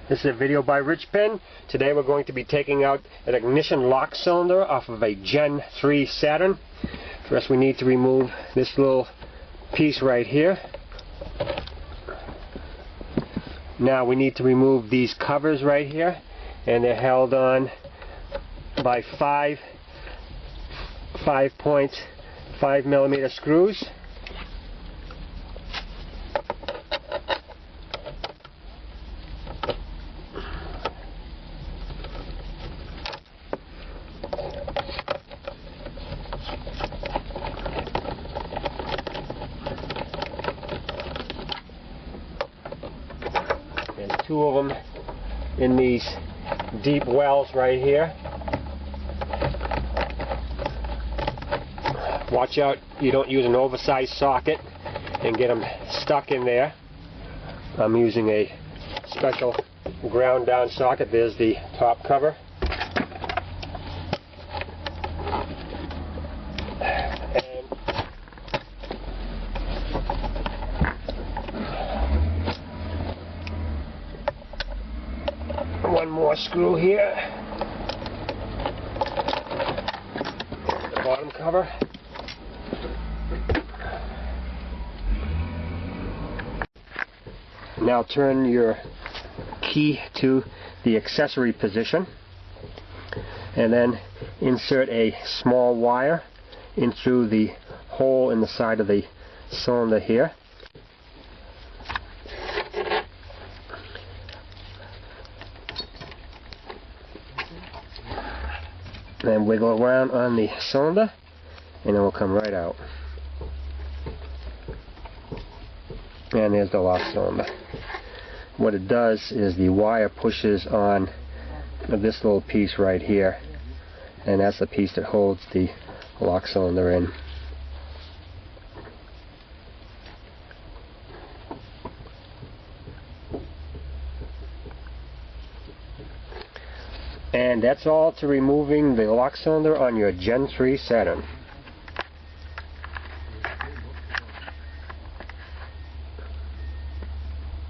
This is a video by Rich Pin. Today we're going to be taking out an ignition lock cylinder off of a Gen 3 Saturn. First we need to remove this little piece right here. Now we need to remove these covers right here, and they're held on by 5.5 millimeter screws. There's two of them in these deep wells right here. Watch out you don't use an oversized socket and get them stuck in there. I'm using a special ground down socket. There's the top cover. And one more screw here. The bottom cover. Now turn your key to the accessory position and then insert a small wire in through the hole in the side of the cylinder here. Then wiggle around on the cylinder and it will come right out. And there's the lock cylinder. What it does is the wire pushes on this little piece right here, and that's the piece that holds the lock cylinder in. And that's all to removing the lock cylinder on your Gen 3 Saturn.